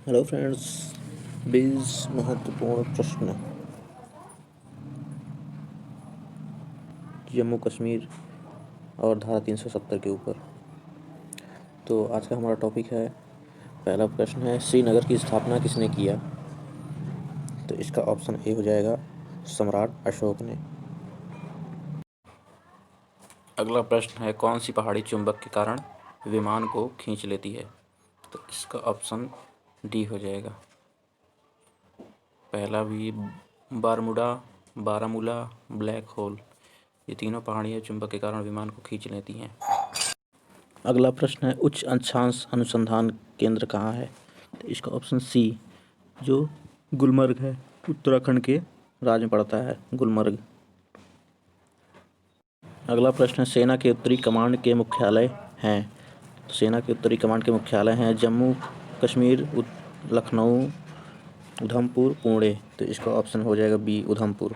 Hello friends, 20 महत्वपूर्ण प्रश्न जम्मू कश्मीर और धारा 370 के ऊपर। तो आज का हमारा टॉपिक है, पहला प्रश्न है, श्रीनगर की स्थापना किसने किया? तो इसका ऑप्शन ए हो जाएगा सम्राट अशोक ने। अगला प्रश्न है, कौन सी पहाड़ी चुंबक के कारण विमान को खींच लेती है? तो इसका ऑप्शन डी हो जाएगा। पहला भी बारमूडा, बारामूला, ब्लैक होल, ये तीनों पहाड़ियाँ चुंबक के कारण विमान को खींच लेती हैं। अगला प्रश्न है, उच्च अक्षांश अनुसंधान केंद्र कहाँ है? तो इसका ऑप्शन सी, जो गुलमर्ग है, उत्तराखंड के राज्य में पड़ता है गुलमर्ग। अगला प्रश्न है, सेना के उत्तरी कमांड के मुख्यालय हैं? तो सेना के उत्तरी कमांड के मुख्यालय हैं जम्मू कश्मीर, लखनऊ, उधमपुर, पुणे। तो इसका ऑप्शन हो जाएगा बी, उधमपुर।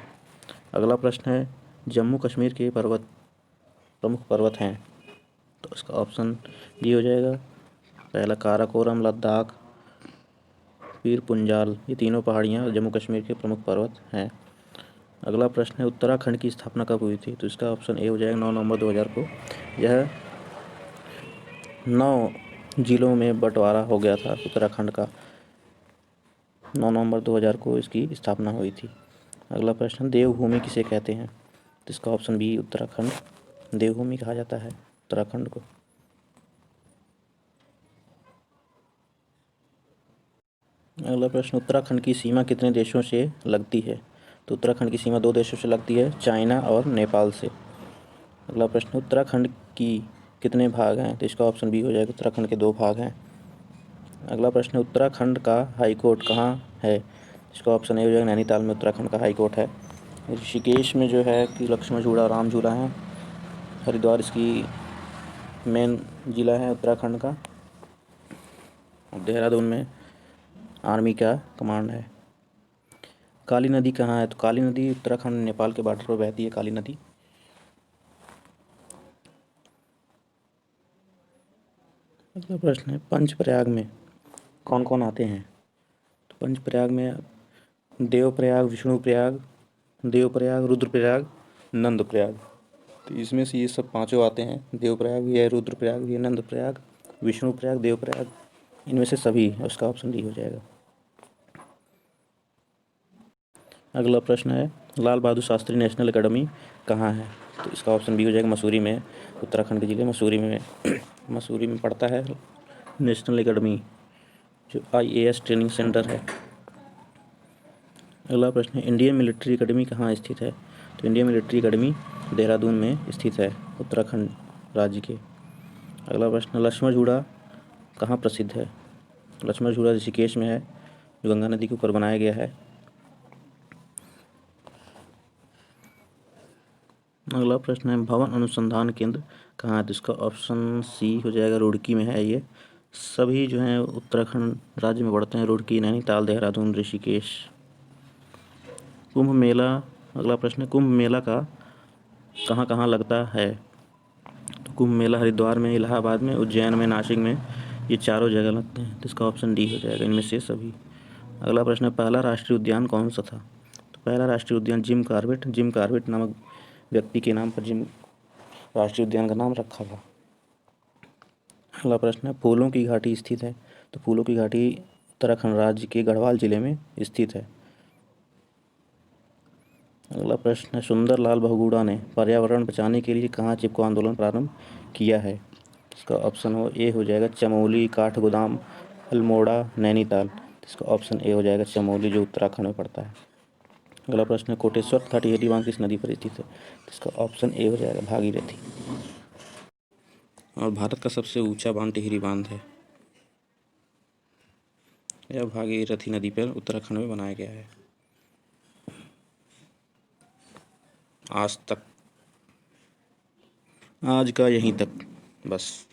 अगला प्रश्न है, जम्मू कश्मीर के प्रमुख पर्वत हैं? तो इसका ऑप्शन डी हो जाएगा। पहला काराकोरम, लद्दाख, पीर पुंजाल, ये तीनों पहाड़ियाँ जम्मू कश्मीर के प्रमुख पर्वत हैं। अगला प्रश्न है, उत्तराखंड की स्थापना कब हुई थी? तो इसका ऑप्शन ए हो जाएगा 9 नवंबर 2000 को। यह 9 जिलों में बंटवारा हो गया था उत्तराखंड का। 9 नवंबर 2000 को इसकी स्थापना हुई थी। अगला प्रश्न, देवभूमि किसे कहते हैं? तो इसका ऑप्शन बी, उत्तराखंड, देवभूमि कहा जाता है उत्तराखंड को। अगला प्रश्न, उत्तराखंड की सीमा कितने देशों से लगती है? तो उत्तराखंड की सीमा 2 देशों से लगती है, चाइना और नेपाल से। अगला प्रश्न, उत्तराखंड की कितने भाग हैं? तो इसका ऑप्शन बी हो जाएगा, उत्तराखंड के 2 भाग हैं। अगला प्रश्न, उत्तराखंड का हाई कोर्ट कहाँ है? इसका ऑप्शन ए हो जाएगा, नैनीताल में उत्तराखंड का हाई कोर्ट है। ऋषिकेश में जो है कि लक्ष्मण झूला, राम झूला है। हरिद्वार इसकी मेन ज़िला है उत्तराखंड का। देहरादून में आर्मी का कमांड है। काली नदी कहाँ है? तो काली नदी उत्तराखंड नेपाल के बॉर्डर पर बहती है काली नदी। अगला प्रश्न है, पंचप्रयाग में कौन कौन आते हैं? तो पंचप्रयाग में देवप्रयाग, रुद्रप्रयाग, नंदप्रयाग। तो इसमें से ये सब पांचों आते हैं। देवप्रयाग भी है, रुद्रप्रयाग भी है, नंदप्रयाग, विष्णुप्रयाग, देवप्रयाग, इनमें से सभी। उसका ऑप्शन डी हो जाएगा। अगला प्रश्न है, लाल बहादुर शास्त्री नेशनल एकेडमी कहाँ है? तो इसका ऑप्शन बी हो जाएगा, मसूरी में, उत्तराखंड के ज़िले मसूरी में पड़ता है नेशनल एकेडमी, जो IAS ट्रेनिंग सेंटर है। अगला प्रश्न है, इंडियन मिलिट्री एकेडमी कहाँ स्थित है? तो इंडियन मिलिट्री एकेडमी देहरादून में स्थित है, उत्तराखंड राज्य के। अगला प्रश्न, लक्ष्मण झूला कहाँ प्रसिद्ध है? लक्ष्मण झूला ऋषिकेश में है, जो गंगा नदी के ऊपर बनाया गया है। अगला प्रश्न है, भवन अनुसंधान केंद्र कहाँ है? तो इसका ऑप्शन सी हो जाएगा, रुड़की में है। ये सभी जो हैं उत्तराखंड राज्य में पड़ते हैं, रुड़की, नैनीताल, देहरादून, ऋषिकेश। कुंभ मेला, अगला प्रश्न है, कुंभ मेला का कहाँ कहाँ लगता है? तो कुंभ मेला हरिद्वार में, इलाहाबाद में, उज्जैन में, नासिक में, ये चारों जगह लगते हैं। तो इसका ऑप्शन डी हो जाएगा, इनमें से सभी। अगला प्रश्न है, पहला राष्ट्रीय उद्यान कौन सा था? तो पहला राष्ट्रीय उद्यान जिम कॉर्बेट नामक व्यक्ति के नाम पर जिम राष्ट्रीय उद्यान का नाम रखा था। अगला प्रश्न है, फूलों की घाटी स्थित है? तो फूलों की घाटी उत्तराखंड राज्य के गढ़वाल जिले में स्थित है। अगला प्रश्न है, सुंदरलाल बहुगुणा ने पर्यावरण बचाने के लिए कहाँ चिपको आंदोलन प्रारंभ किया है? इसका ऑप्शन ए हो जाएगा, चमोली, काठगोदाम, अल्मोड़ा, नैनीताल। इसका ऑप्शन ए हो जाएगा, चमोली, जो उत्तराखंड में पड़ता है। अगला प्रश्न है, कोटेश्वर तथा टिहरी बांध किस नदी पर स्थित है? इसका ऑप्शन ए हो जाएगा, भागीरथी। और भारत का सबसे ऊंचा बांध टिहरी बांध है। यह भागीरथी नदी पर उत्तराखंड में बनाया गया है। आज का यहीं तक बस।